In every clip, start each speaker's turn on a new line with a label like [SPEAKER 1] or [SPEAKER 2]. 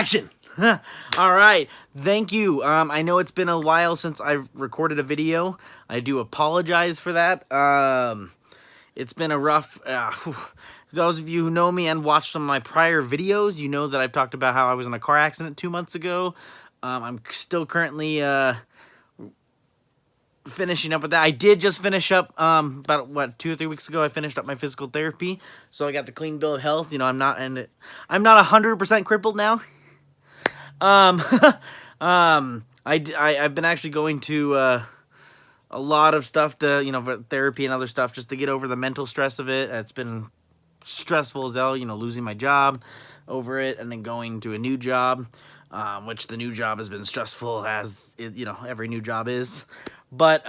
[SPEAKER 1] action. All right, thank you. I know it's been a while since I've recorded a video. I do apologize for that. It's been a rough, those of you who know me and watched some of my prior videos, you know that I've talked about how I was in a car accident 2 months ago. I'm still currently finishing up with that. I did just finish up about what 2 or 3 weeks ago. I finished up my physical therapy, so I got the clean bill of health. You know, I'm not 100% crippled now. I've been actually going to a lot of stuff to, you know, for therapy and other stuff just to get over the mental stress of it. It's been stressful as hell, you know, losing my job over it and then going to a new job, which the new job has been stressful as it, you know, every new job is. But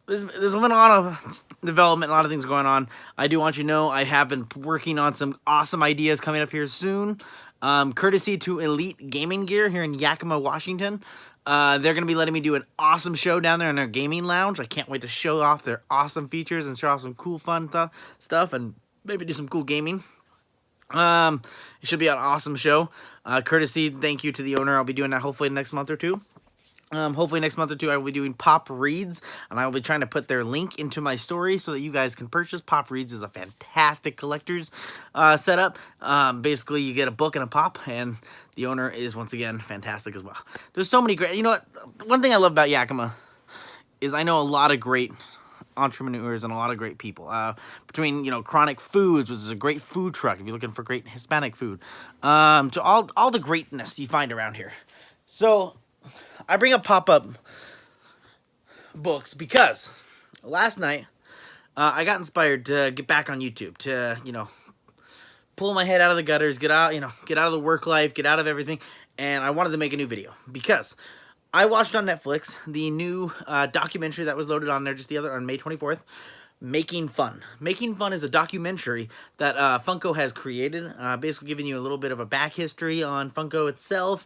[SPEAKER 1] there's been a lot of development, a lot of things going on. I do want you to know I have been working on some awesome ideas coming up here soon. Courtesy to Elite Gaming Gear here in Yakima, Washington. They're going to be letting me do an awesome show down there in their gaming lounge. I can't wait to show off their awesome features and show off some cool, fun stuff and maybe do some cool gaming. It should be an awesome show. Courtesy, thank you to the owner. I'll be doing that hopefully next month or two. Hopefully next month or two I will be doing Pop Reads, and I will be trying to put their link into my story so that you guys can purchase. Pop Reads is a fantastic collector's setup. Basically, you get a book and a pop, and the owner is, once again, fantastic as well. There's so many great... You know what? One thing I love about Yakima is I know a lot of great entrepreneurs and a lot of great people. Between, you know, Chronic Foods, which is a great food truck if you're looking for great Hispanic food, to all the greatness you find around here. So I bring up pop-up books because last night I got inspired to get back on YouTube, to, you know, pull my head out of the gutters, get out, you know, get out of the work life, get out of everything, and I wanted to make a new video because I watched on Netflix the new documentary that was loaded on there just on May 24th, Making Fun. Making Fun is a documentary that Funko has created, basically giving you a little bit of a back history on Funko itself,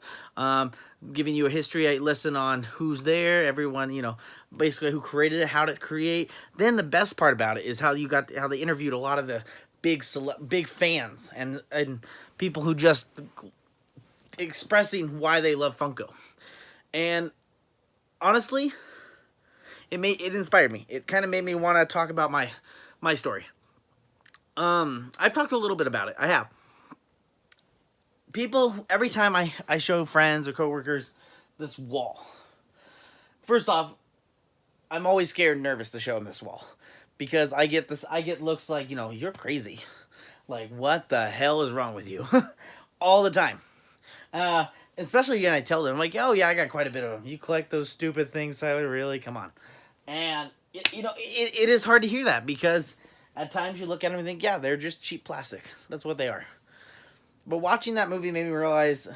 [SPEAKER 1] giving you a history lesson on who's there, everyone, you know, basically who created it, how to create. Then the best part about it is how they interviewed a lot of the big fans and people who just expressing why they love Funko. And honestly, it inspired me. It kind of made me want to talk about my story. I've talked a little bit about it. I have. People, every time I show friends or coworkers this wall, first off, I'm always scared and nervous to show them this wall because I get looks like, you know, you're crazy. Like, what the hell is wrong with you? All the time. Especially when I tell them, like, oh yeah, I got quite a bit of them. You collect those stupid things, Tyler? Really? Come on. And, you know, it is hard to hear that because at times you look at them and think, yeah, they're just cheap plastic. That's what they are. But watching that movie made me realize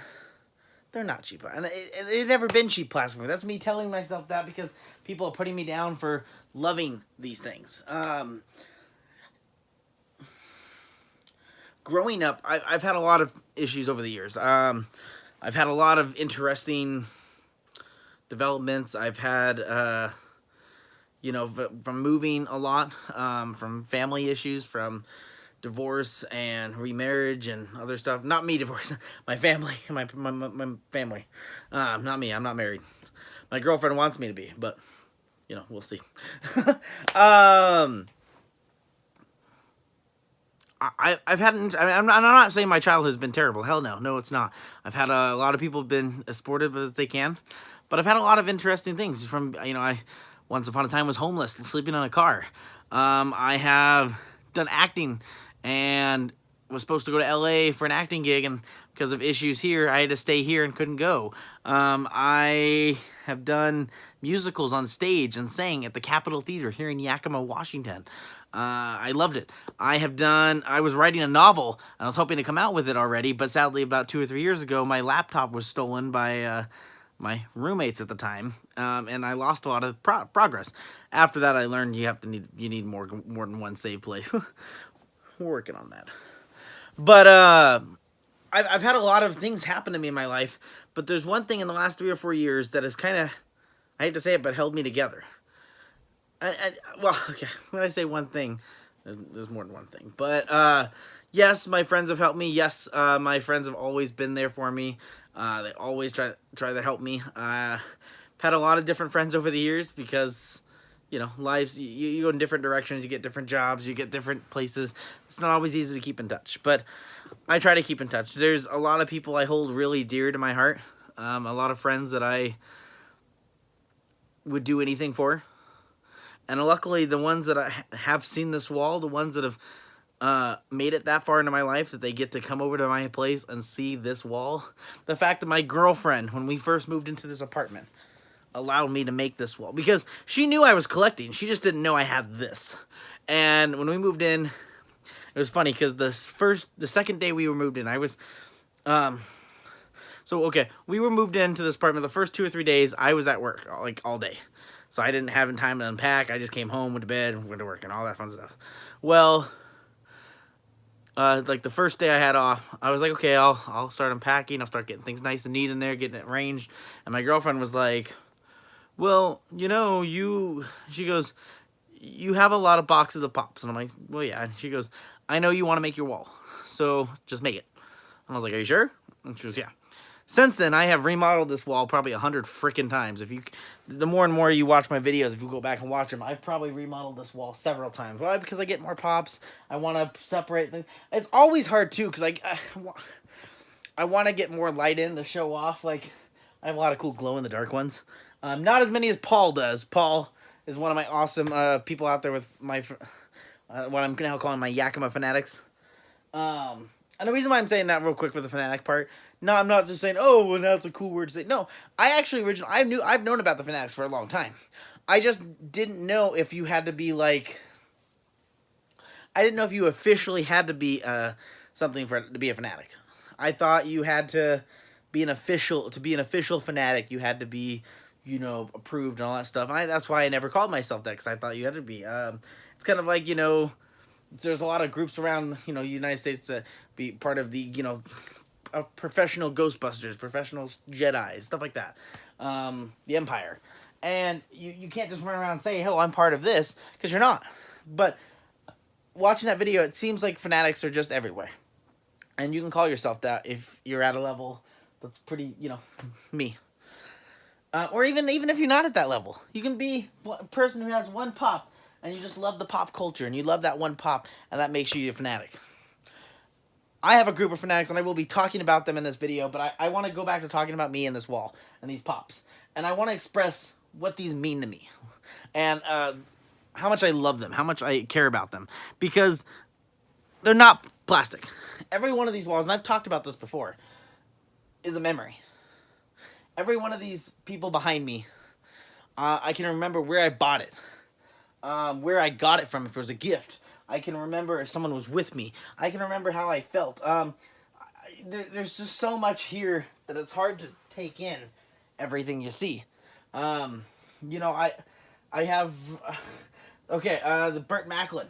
[SPEAKER 1] they're not cheap. And it's never been cheap plastic for me. That's me telling myself that because people are putting me down for loving these things. Growing up, I've had a lot of issues over the years. I've had a lot of interesting developments. I've had... you know, from moving a lot, from family issues, from divorce and remarriage and other stuff. Not me divorce, my family, my family. Not me, I'm not married. My girlfriend wants me to be, but, you know, we'll see. I've had, I'm not saying my childhood has been terrible. Hell no, no it's not. I've had a lot of people have been as supportive as they can, but I've had a lot of interesting things from, you know, once upon a time was homeless and sleeping in a car. I have done acting and was supposed to go to LA for an acting gig, and because of issues here, I had to stay here and couldn't go. I have done musicals on stage and sang at the Capitol Theater here in Yakima, Washington. I loved it. I was writing a novel, and I was hoping to come out with it already, but sadly about 2 or 3 years ago, my laptop was stolen by my roommates at the time, and I lost a lot of progress. After that, I learned you need more than one save place. We're working on that. But I've had a lot of things happen to me in my life, but there's one thing in the last 3 or 4 years that has kind of, I hate to say it, but held me together. Well, okay, when I say one thing, there's more than one thing. But Yes, my friends have helped me. Yes, my friends have always been there for me. They always try to help me. Had a lot of different friends over the years because, you know, lives, you go in different directions, you get different jobs, you get different places. It's not always easy to keep in touch, but I try to keep in touch. There's a lot of people I hold really dear to my heart. A lot of friends that I would do anything for. And luckily, the ones that I have seen this wall, the ones that have made it that far into my life that they get to come over to my place and see this wall. The fact that my girlfriend, when we first moved into this apartment, allowed me to make this wall because she knew I was collecting. She just didn't know I had this. And when we moved in, it was funny because the second day we were moved in, I was, we were moved into this apartment. The first 2 or 3 days, I was at work like all day. So I didn't have time to unpack. I just came home, went to bed, went to work, and all that fun stuff. Well, like the first day I had off, I was like, okay, I'll start unpacking. I'll start getting things nice and neat in there, getting it arranged. And my girlfriend was like, well, you know, she goes, you have a lot of boxes of pops. And I'm like, well, yeah. And she goes, I know you want to make your wall, so just make it. And I was like, are you sure? And she goes, yeah. Since then, I have remodeled this wall probably 100 freaking times. The more and more you watch my videos, if you go back and watch them, I've probably remodeled this wall several times. Why? Because I get more pops. I want to separate things. It's always hard, too, because I want to get more light in to show off. Like, I have a lot of cool glow-in-the-dark ones. Not as many as Paul does. Paul is one of my awesome people out there with my, what I'm now calling my Yakima fanatics. And the reason why I'm saying that real quick for the fanatic part, no, I'm not just saying, oh, well, that's a cool word to say. No, I've known about the fanatics for a long time. I just didn't know if you had to be like, I didn't know if you officially had to be something to be a fanatic. I thought you had to be an official fanatic. You had to be, you know, approved and all that stuff. And that's why I never called myself that, because I thought you had to be. It's kind of like, you know, there's a lot of groups around, you know, the United States to be part of the, you know, professional Ghostbusters, professional Jedis, stuff like that. The Empire. And you can't just run around and say, oh, I'm part of this, because you're not. But watching that video, it seems like fanatics are just everywhere. And you can call yourself that if you're at a level that's pretty, you know, me. Or even if you're not at that level. You can be a person who has one pop, and you just love the pop culture, and you love that one pop, and that makes you a fanatic. I have a group of fanatics, and I will be talking about them in this video, but I want to go back to talking about me and this wall, and these pops. And I want to express what these mean to me, and how much I love them, how much I care about them, because they're not plastic. Every one of these walls, and I've talked about this before, is a memory. Every one of these people behind me, I can remember where I bought it. Where I got it from, if it was a gift. I can remember if someone was with me. I can remember how I felt. There's just so much here that it's hard to take in everything you see. You know, I have... the Burt Macklin.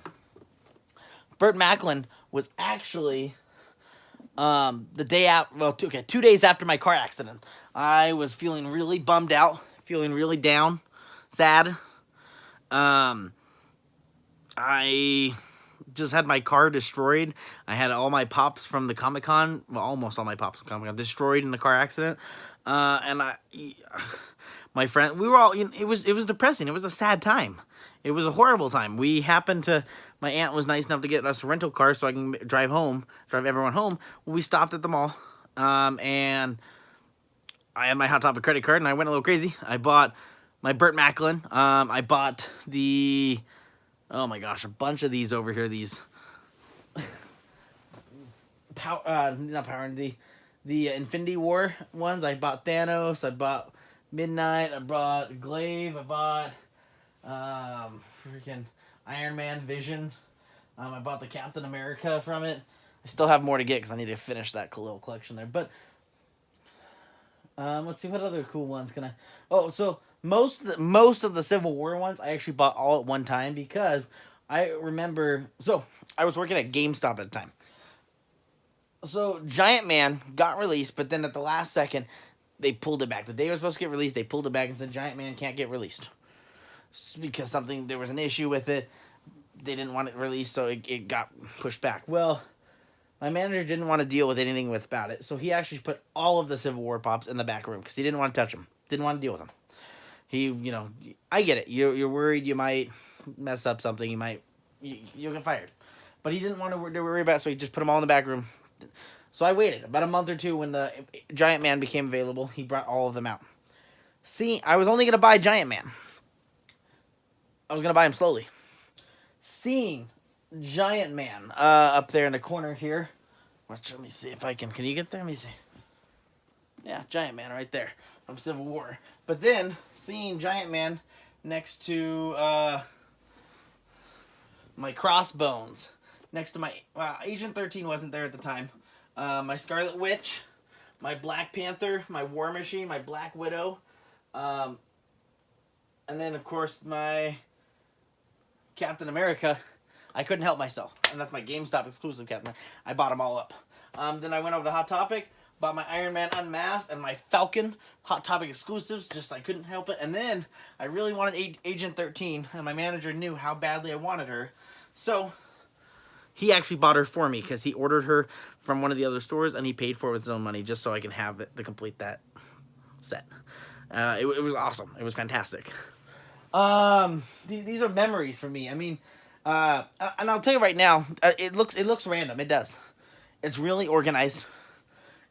[SPEAKER 1] Burt Macklin was actually... the day out... Well, 2 days after my car accident. I was feeling really bummed out. Feeling really down. Sad. I just had my car destroyed. I had all my pops from the Comic-Con, well, almost all my pops from Comic-Con, destroyed in the car accident. And my friend, we were all, you know, it was depressing. It was a sad time. It was a horrible time. My aunt was nice enough to get us a rental car so I can drive everyone home. We stopped at the mall, and I had my Hot Topic credit card, and I went a little crazy. I bought my Burt Macklin. I bought oh my gosh, a bunch of these over here. These the Infinity War ones. I bought Thanos. I bought Midnight. I bought Glaive. I bought freaking Iron Man, Vision. I bought the Captain America from it. I still have more to get because I need to finish that little collection there. But let's see, what other cool ones can I... Oh, so most of the Civil War ones I actually bought all at one time because I remember... So, I was working at GameStop at the time. So, Giant Man got released, but then at the last second, they pulled it back. The day it was supposed to get released, they pulled it back and said, Giant Man can't get released. Because there was an issue with it. They didn't want it released, so it got pushed back. Well, my manager didn't want to deal with anything with about it, so he actually put all of the Civil War pops in the back room because he didn't want to touch them, didn't want to deal with them. He, you know, I get it. You're worried you might mess up something, you'll get fired, but he didn't want to worry about it, so he just put them all in the back room. So I waited about a month or two when the Giant Man became available. He brought all of them out. See, I was only gonna buy Giant Man. I was gonna buy him slowly. Seeing Giant Man up there in the corner here. Let me see if I can. Can you get there? Let me see. Yeah, Giant Man right there from Civil War. But then seeing Giant Man next to my Crossbones, next to my Agent 13 wasn't there at the time. My Scarlet Witch, my Black Panther, my War Machine, my Black Widow, and then of course my Captain America. I couldn't help myself, and that's my GameStop exclusive Captain. I bought them all up. Then I went over to Hot Topic, bought my Iron Man Unmasked and my Falcon Hot Topic exclusives. Just I couldn't help it. And then I really wanted Agent 13, and my manager knew how badly I wanted her, so he actually bought her for me because he ordered her from one of the other stores, and he paid for it with his own money just so I can have it to complete that set. It was awesome. It was fantastic. These are memories for me. I mean, and I'll tell you right now, it looks random. It does. It's really organized,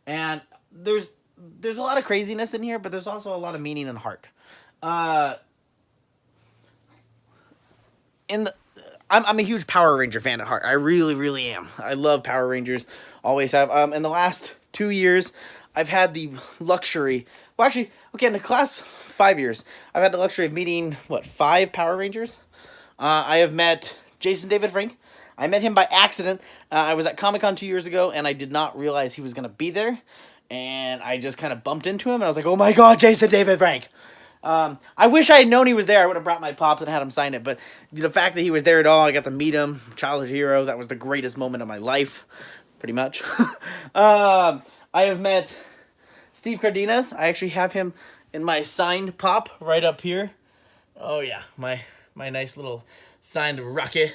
[SPEAKER 1] and there's a lot of craziness in here, but there's also a lot of meaning and heart. I'm a huge Power Ranger fan at heart. I really, really am. I love Power Rangers. Always have. In the last 2 years, I've had the luxury. Well, actually, okay, in the last 5 years, I've had the luxury of meeting 5 Power Rangers. I have met Jason David Frank. I met him by accident. I was at Comic-Con 2 years ago, and I did not realize he was going to be there. And I just kind of bumped into him, and I was like, oh my god, Jason David Frank! I wish I had known he was there. I would have brought my pops and had him sign it. But the fact that he was there at all, I got to meet him. Childhood hero. That was the greatest moment of my life, pretty much. I have met Steve Cardenas. I actually have him in my signed pop right up here. Oh yeah, my nice little signed Rocky.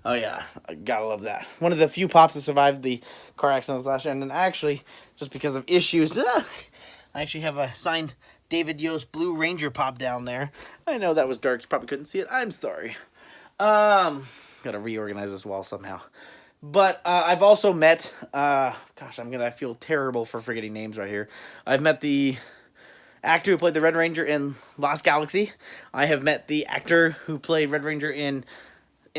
[SPEAKER 1] Oh yeah, I gotta love that. One of the few pops that survived the car accident last year. And then actually, just because of issues, I actually have a signed David Yost Blue Ranger pop down there. I know that was dark. You probably couldn't see it. I'm sorry. Gotta reorganize this wall somehow. But I've also met, gosh, I feel terrible for forgetting names right here. I've met the actor who played the Red Ranger in Lost Galaxy. I have met the actor who played Red Ranger in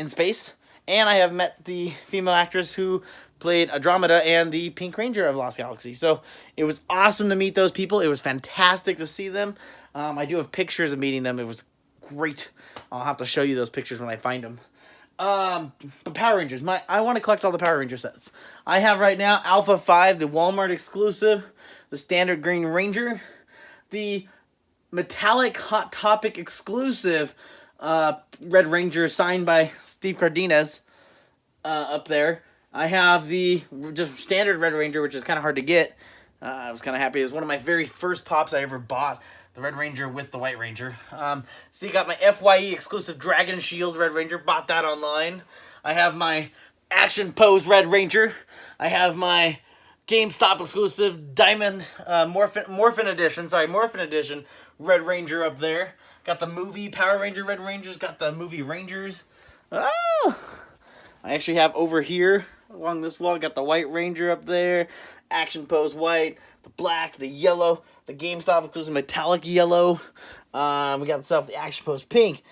[SPEAKER 1] Space. And I have met the female actress who played Andromeda and the Pink Ranger of Lost Galaxy. So it was awesome to meet those people. It was fantastic to see them. I do have pictures of meeting them. It was great. I'll have to show you those pictures when I find them. But Power Rangers. I want to collect all the Power Ranger sets. I have right now Alpha 5, the Walmart exclusive, the standard Green Ranger, the metallic Hot Topic exclusive Red Ranger signed by Steve Cardenas up there. I have the just standard Red Ranger, which is kind of hard to get. I was kind of happy. It was one of my very first pops I ever bought, the Red Ranger with the White Ranger. So you got my FYE exclusive Dragon Shield Red Ranger. Bought that online. I have my Action Pose Red Ranger. I have my GameStop exclusive Diamond Morphin Edition Red Ranger up there. Got the movie Power Ranger Red Rangers. Got the movie Rangers. Oh! I actually have over here along this wall. Got the White Ranger up there. Action Pose White. The black. The yellow. The GameStop exclusive metallic yellow. We got itself the Action Pose Pink.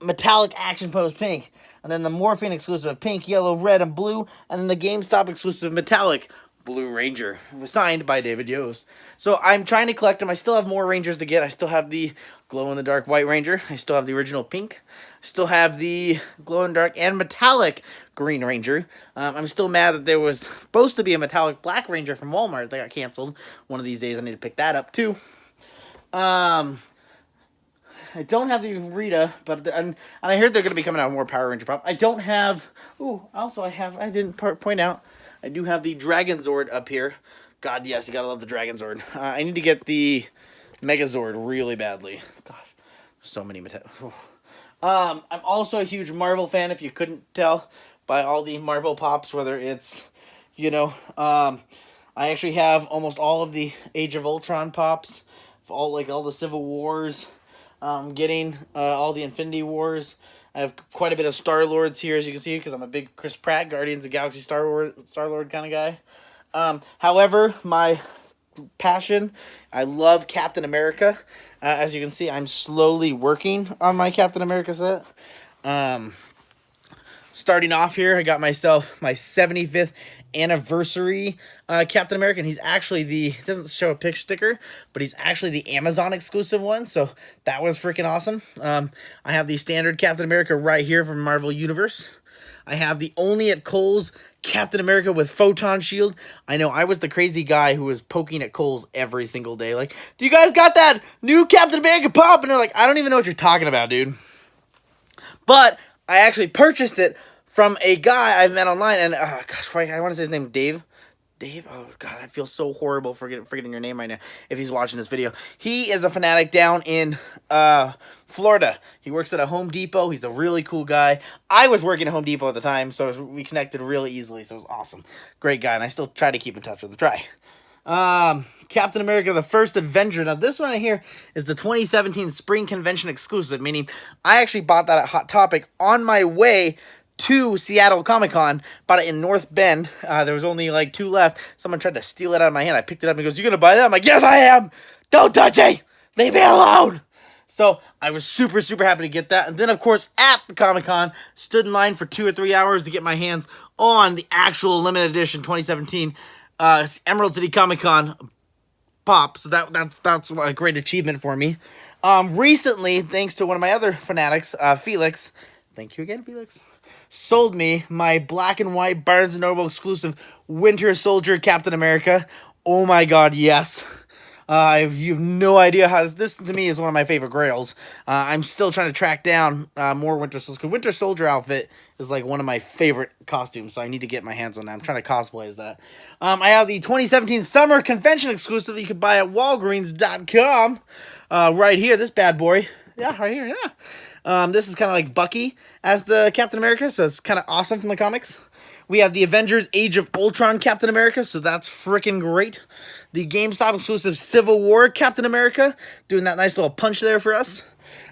[SPEAKER 1] Metallic Action Pose Pink. And then the Morphine exclusive pink, yellow, red, and blue. And then the GameStop exclusive metallic Blue Ranger. It was signed by David Yost. So I'm trying to collect them. I still have more Rangers to get. I still have the glow-in-the-dark White Ranger. I still have the original pink. I still have the glow-in-the-dark and metallic Green Ranger. I'm still mad that there was supposed to be a metallic Black Ranger from Walmart that got canceled. One of these days I need to pick that up too. I don't have the Rita, but and I heard they're going to be coming out with more Power Ranger pop. I don't have. Ooh, also I didn't point out. I do have the Dragon Zord up here. God, yes, you gotta love the Dragon Zord. I need to get the Megazord really badly. Gosh, so many I'm also a huge Marvel fan, if you couldn't tell by all the Marvel pops, whether it's, You know, I actually have almost all of the Age of Ultron pops, all the Civil Wars, getting all the Infinity Wars. I have quite a bit of Star Lords here, as you can see, because I'm a big Chris Pratt Guardians of the Galaxy Star Lord kind of guy. However, my passion, I love Captain America. As you can see, I'm slowly working on my Captain America set. Starting off here, I got myself my 75th anniversary Captain America. And he's actually it doesn't show a picture sticker, but he's actually the Amazon exclusive one. So that was freaking awesome. I have the standard Captain America right here from Marvel Universe. I have the only at Kohl's Captain America with photon shield. I know I was the crazy guy who was poking at Kohl's every single day. Like, do you guys got that new Captain America pop? And they're like, I don't even know what you're talking about, dude. But I actually purchased it from a guy I've met online. And, gosh, I want to say his name, Dave. Dave? Oh, God, I feel so horrible forgetting your name right now if he's watching this video. He is a fanatic down in Florida. He works at a Home Depot. He's a really cool guy. I was working at Home Depot at the time, so we connected really easily, so it was awesome. Great guy, and I still try to keep in touch with him. Captain America, the First Avenger. Now, this one right here is the 2017 Spring Convention exclusive, meaning I actually bought that at Hot Topic on my way to Seattle Comic-Con. Bought it in North Bend. There was only like 2 left. Someone tried to steal it out of my hand. I picked it up and he goes, "You gonna buy that?" I'm like, "Yes, I am! Don't touch it! Leave me alone!" So I was super, super happy to get that. And then, of course, at the Comic-Con, stood in line for 2 or 3 hours to get my hands on the actual limited edition 2017 Emerald City Comic-Con pop. So that's a great achievement for me. Recently, thanks to one of my other fanatics, Felix, thank you again, Felix, sold me my black and white Barnes & Noble exclusive Winter Soldier Captain America. Oh my god, yes. You have no idea how this to me is one of my favorite grails. I'm still trying to track down more Winter Soldier. Winter Soldier outfit is like one of my favorite costumes, so I need to get my hands on that. I'm trying to cosplay as that. I have the 2017 Summer Convention exclusive you can buy at Walgreens.com. Right here, this bad boy. Yeah, right here, yeah. This is kind of like Bucky as the Captain America, so it's kind of awesome from the comics. We have the Avengers Age of Ultron Captain America, so that's freaking great. The GameStop exclusive Civil War Captain America, doing that nice little punch there for us.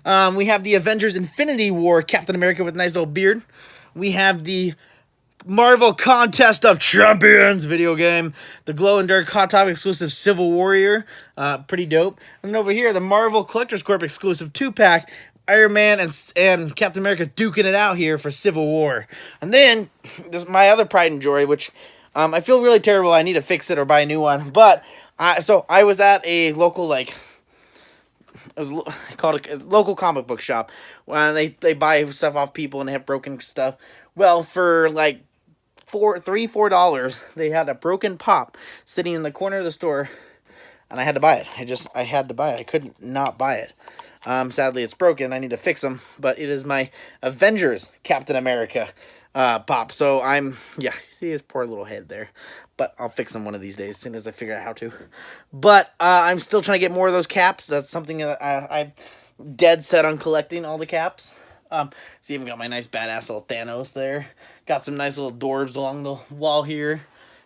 [SPEAKER 1] We have the Avengers Infinity War Captain America with a nice little beard. We have the Marvel Contest of Champions video game, the Glow and Dark Hot Topic exclusive Civil Warrior, pretty dope. And then over here, the Marvel Collector's Corp exclusive 2-pack, Iron Man and Captain America duking it out here for Civil War. And then, this is my other pride and joy, which I feel really terrible. I need to fix it or buy a new one. But, so I was at a local, it was called a local comic book shop. They buy stuff off people and they have broken stuff. Well, for like $4 they had a broken pop sitting in the corner of the store, and I had to buy it. I had to buy it. I couldn't not buy it. Sadly, it's broken. I need to fix them, but it is my Avengers Captain America pop. So see his poor little head there, but I'll fix them one of these days as soon as I figure out how to. But I'm still trying to get more of those caps. That's something that I'm dead set on collecting, all the caps. See, even got my nice badass little Thanos there. Got some nice little Dorbs along the wall here.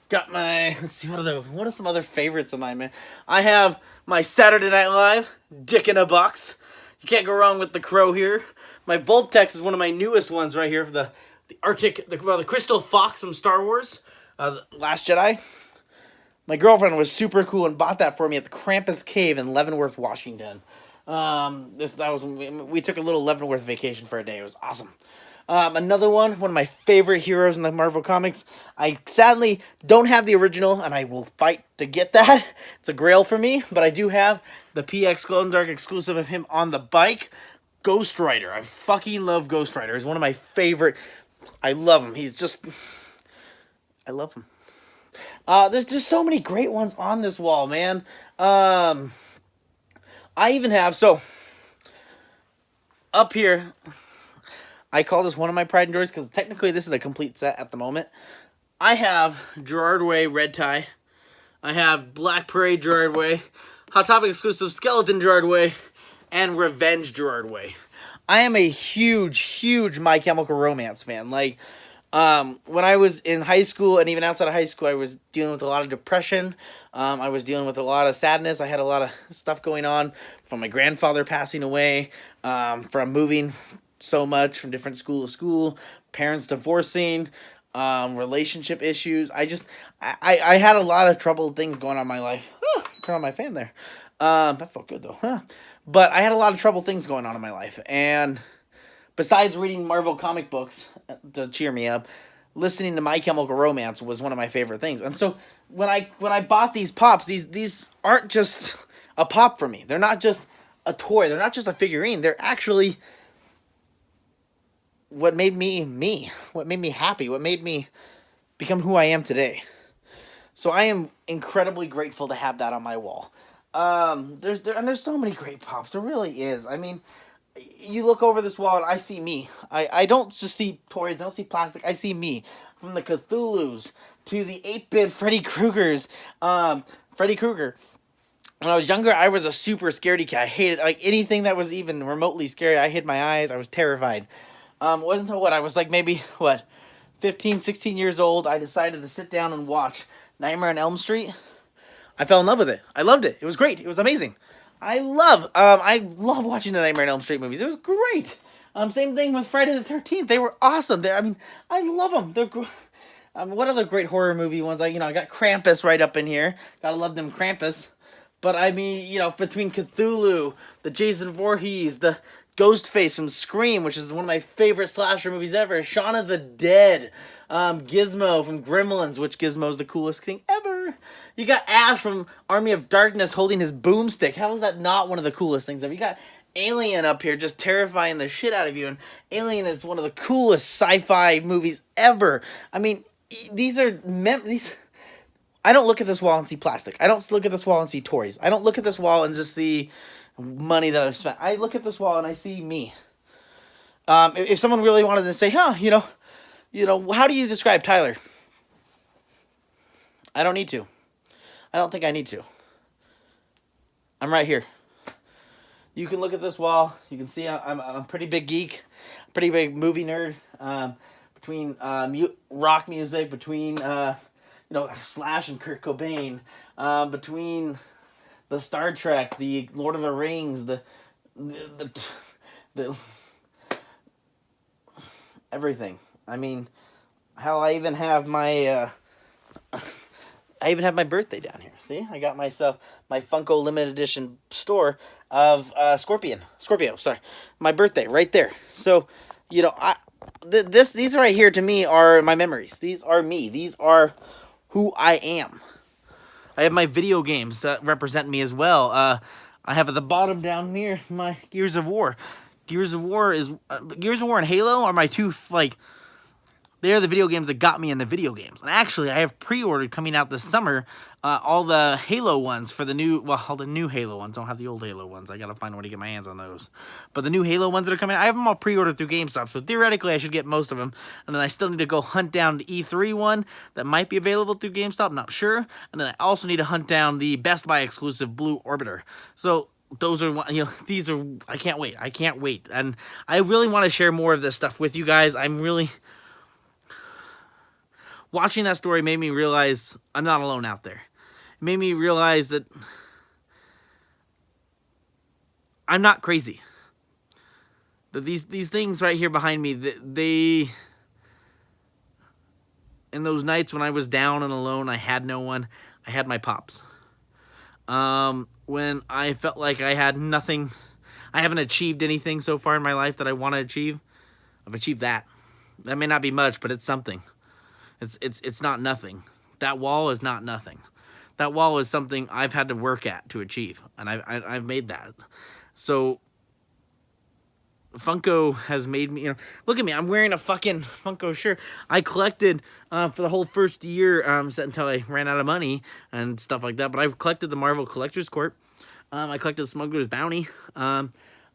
[SPEAKER 1] Got my, let's see, what are some other favorites of mine, man? I have my Saturday Night Live Dick in a Box. You can't go wrong with the Crow here. My Volptex is one of my newest ones right here for the Crystal Fox from Star Wars, The Last Jedi. My girlfriend was super cool and bought that for me at the Krampus Cave in Leavenworth, Washington. We took a little Leavenworth vacation for a day. It was awesome. Another one of my favorite heroes in the Marvel Comics. I sadly don't have the original, and I will fight to get that. It's a grail for me, but I do have the PX Glow and Dark exclusive of him on the bike. Ghost Rider. I fucking love Ghost Rider. He's one of my favorite. I love him. I love him. There's just so many great ones on this wall, man. I even have, so, up here, I call this one of my pride and joys because technically this is a complete set at the moment. I have Gerard Way Red Tie. I have Black Parade Gerard Way, Hot Topic exclusive Skeleton Gerard Way, and Revenge Gerard Way. I am a huge, huge My Chemical Romance fan. Like, When I was in high school and even outside of high school, I was dealing with a lot of depression. I was dealing with a lot of sadness. I had a lot of stuff going on from my grandfather passing away, from moving so much from different school to school, parents divorcing, relationship issues. I had a lot of troubled things going on in my life. Turn on my fan there. That felt good though. Huh. But I had a lot of troubled things going on in my life, and besides reading Marvel comic books to cheer me up, listening to My Chemical Romance was one of my favorite things. And so when I bought these pops, these aren't just a pop for me. They're not just a toy. They're not just a figurine. They're actually what made me me. What made me happy. What made me become who I am today. So I am incredibly grateful to have that on my wall. There's so many great pops. There really is. I mean, you look over this wall and I see me. I don't just see toys, I don't see plastic, I see me. From the Cthulhu's to the 8-bit Freddy Krueger's. Freddy Krueger. When I was younger, I was a super scaredy cat. I hated like anything that was even remotely scary. I hid my eyes. I was terrified. It wasn't until I was like maybe, 15, 16 years old, I decided to sit down and watch Nightmare on Elm Street. I fell in love with it. I loved it. It was great. It was amazing. I love watching the Nightmare on Elm Street movies. It was great. Same thing with Friday the 13th. They were awesome. I love them. What other great horror movie ones? I got Krampus right up in here. Gotta love them Krampus. But between Cthulhu, the Jason Voorhees, the Ghostface from Scream, which is one of my favorite slasher movies ever, Shaun of the Dead, Gizmo from Gremlins, which Gizmo's the coolest thing ever. You got Ash from Army of Darkness holding his boomstick. How is that not one of the coolest things ever? You got Alien up here just terrifying the shit out of you, and Alien is one of the coolest sci-fi movies ever. I mean, these. I don't look at this wall and see plastic. I don't look at this wall and see toys. I don't look at this wall and just see money that I've spent. I look at this wall and I see me. If someone really wanted to say, how do you describe Tyler? I don't need to. I don't think I need to. I'm right here. You can look at this wall. You can see I'm a pretty big geek, pretty big movie nerd. Between rock music, between Slash and Kurt Cobain, between the Star Trek, the Lord of the Rings, the everything. I mean, hell, I even have my birthday down here. See, I got myself my Funko limited edition store of Scorpio. Sorry, my birthday right there. So, these right here to me are my memories. These are me. These are who I am. I have my video games that represent me as well. I have at the bottom down here my Gears of War. Gears of War and Halo are my two, they're the video games that got me in the video games. And actually, I have pre-ordered coming out this summer all the Halo ones for all the new Halo ones. I don't have the old Halo ones. I gotta find a way to get my hands on those. But the new Halo ones that are coming out, I have them all pre-ordered through GameStop. So theoretically, I should get most of them. And then I still need to go hunt down the E3 one that might be available through GameStop. Not sure. And then I also need to hunt down the Best Buy exclusive Blue Orbiter. So those are, these are, I can't wait. And I really want to share more of this stuff with you guys. Watching that story made me realize I'm not alone out there. It made me realize that I'm not crazy. That these things right here behind me, they in those nights when I was down and alone, I had no one, I had my pops. When I felt like I had nothing, I haven't achieved anything so far in my life that I want to achieve, I've achieved that. That may not be much, but it's something. It's not nothing. That wall is not nothing. That wall is something I've had to work at to achieve, and I've made that. So Funko has made me, look at me. I'm wearing a fucking Funko shirt. I collected for the whole first year until I ran out of money and stuff like that. But I've collected the Marvel Collector's Court. I collected Smuggler's Bounty. I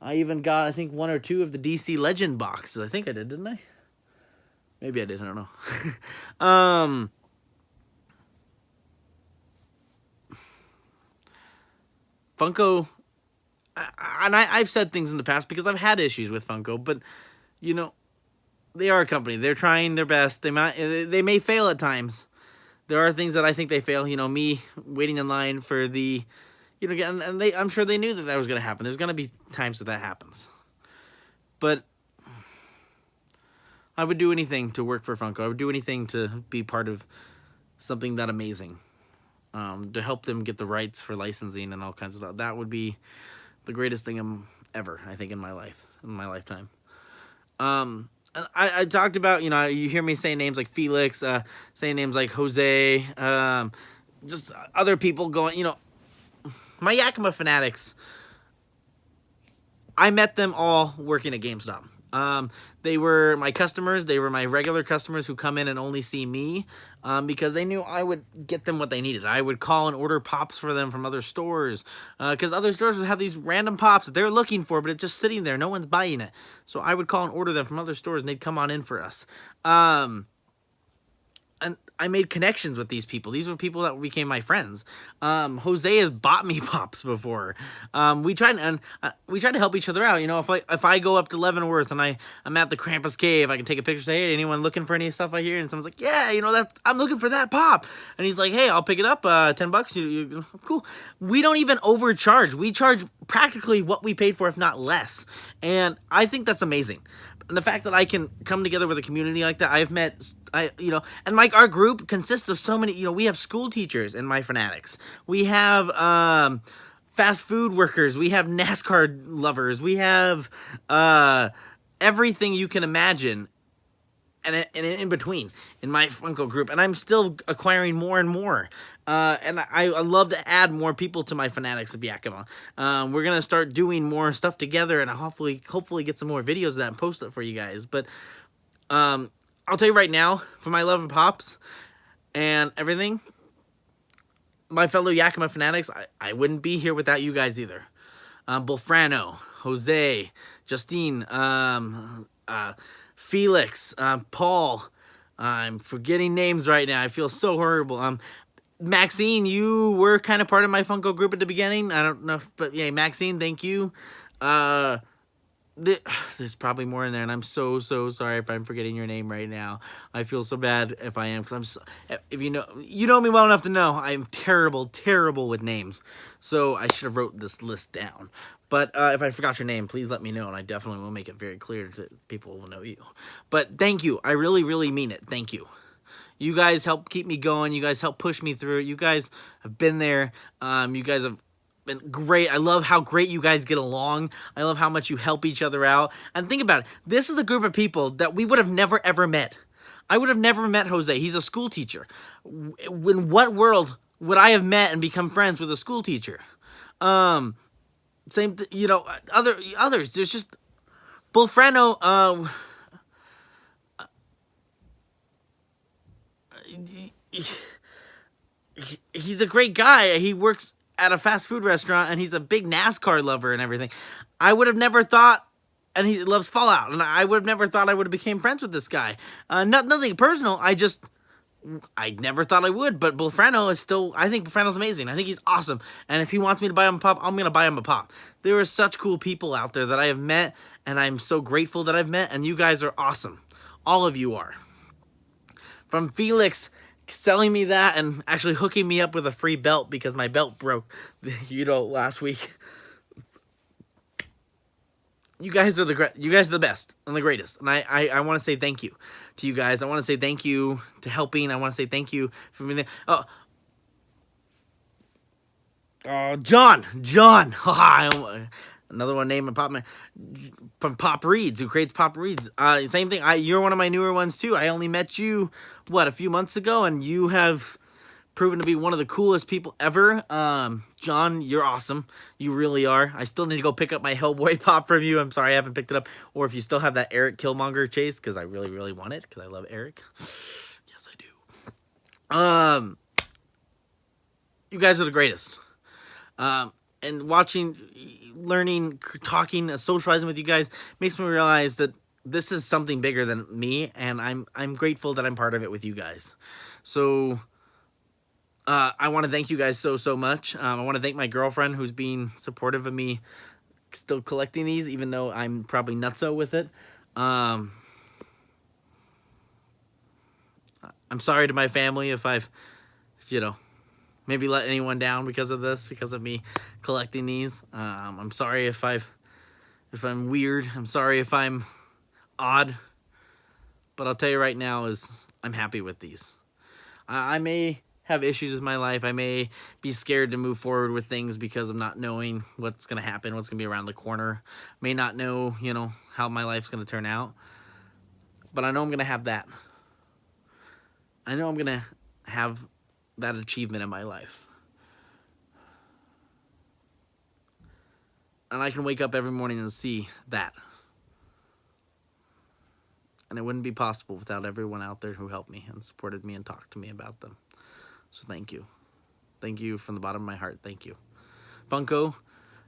[SPEAKER 1] even got, I think, 1 or 2 of the DC Legend boxes. I think I did, didn't I? Maybe I did. I don't know. Funko, and I've said things in the past because I've had issues with Funko, but, They are a company. They're trying their best. They may fail at times. There are things that I think they fail. You know, me waiting in line for the, you know, and I'm sure they knew that that was going to happen. There's going to be times that happens. But I would do anything to work for Funko. I would do anything to be part of something that amazing. To help them get the rights for licensing and all kinds of stuff. That would be the greatest thing ever, I think, in my lifetime. I talked about, you know, you hear me say names like Felix, saying names like Jose, just other people going, you know, my Yakima fanatics, I met them all working at GameStop. They were my customers. They were my regular customers who come in and only see me because they knew I would get them what they needed. I would call and order pops for them from other stores because other stores would have these random pops that they're looking for, but it's just sitting there. No one's buying it. So I would call and order them from other stores, and they'd come on in for us. And I made connections with these people. These were people that became my friends. Jose has bought me pops before. We tried to help each other out. You know, if I go up to Leavenworth and I'm at the Krampus Cave, I can take a picture. Say, hey, anyone looking for any stuff I hear? And someone's like, yeah, you know that I'm looking for that pop. And he's like, hey, I'll pick it up. $10. Cool. We don't even overcharge. We charge practically what we paid for, if not less. And I think that's amazing. And the fact that I can come together with a community like that, I've met, you know, and like our group consists of so many, you know, we have school teachers in my fanatics. We have fast food workers. We have NASCAR lovers. We have everything you can imagine and in between in my Funko group. And I'm still acquiring more and more. And I love to add more people to my Fanatics of Yakima. We're going to start doing more stuff together and hopefully get some more videos of that and post it for you guys. But I'll tell you right now, for my love of Pops and everything, my fellow Yakima Fanatics, I wouldn't be here without you guys either. Bolfrano, Jose, Justine, Felix, Paul. I'm forgetting names right now. I feel so horrible. Maxine, you were kind of part of my Funko group at the beginning. I don't know, but yeah, Maxine, thank you. There's probably more in there, and I'm so sorry if I'm forgetting your name right now. I feel so bad if I am, because if you know me well enough to know I'm terrible with names. So I should have wrote this list down. But if I forgot your name, please let me know, and I definitely will make it very clear that people will know you. But thank you. I really mean it. Thank you. You guys help keep me going. You guys help push me through. You guys have been there. You guys have been great. I love how great you guys get along. I love how much you help each other out. And think about it. This is a group of people that we would have never, ever met. I would have never met Jose. He's a school teacher. In what world would I have met and become friends with a school teacher? Same, you know, others. There's just Bolfrano. He's a great guy. He works at a fast food restaurant, and he's a big NASCAR lover and everything. I would have never thought, and he loves Fallout, and I would have never thought I would have became friends with this guy. Nothing personal. I never thought I would, but Bolfrano is still, I think Bolfrano's amazing. I think he's awesome. And if he wants me to buy him a pop, I'm going to buy him a pop. There are such cool people out there that I have met, and I'm so grateful that I've met, and you guys are awesome. All of you are. From Felix selling me that and actually hooking me up with a free belt because my belt broke, last week. You guys are the best and the greatest. And I want to say thank you to you guys. I want to say thank you to helping. I want to say thank you for being there. John. Another one named from Pop Reads, who creates Pop Reads. Same thing. You're one of my newer ones too. I only met you, a few months ago, and you have proven to be one of the coolest people ever. John, you're awesome. You really are. I still need to go pick up my Hellboy pop from you. I'm sorry I haven't picked it up. Or if you still have that Eric Killmonger chase, because I really want it, because I love Eric. Yes, I do. You guys are the greatest. And watching, learning, talking, socializing with you guys makes me realize that this is something bigger than me, and I'm grateful that I'm part of it with you guys. So I want to thank you guys so much. I want to thank my girlfriend who's being supportive of me still collecting these, even though I'm probably nutso with it. I'm sorry to my family if I've, you know, maybe let anyone down because of this, because of me collecting these. I'm sorry if I'm weird. I'm sorry if I'm odd. But I'll tell you right now is I'm happy with these. I may have issues with my life. I may be scared to move forward with things because of not knowing what's going to happen, what's going to be around the corner. May not know, how my life's going to turn out. But I know I'm going to have that. I know I'm going to have that achievement in my life. And I can wake up every morning and see that. And it wouldn't be possible without everyone out there who helped me and supported me and talked to me about them. So thank you. Thank you from the bottom of my heart. Thank you. Funko,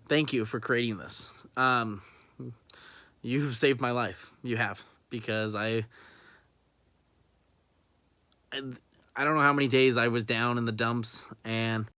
[SPEAKER 1] thank you for creating this. You've saved my life. You have. Because I don't know how many days I was down in the dumps, and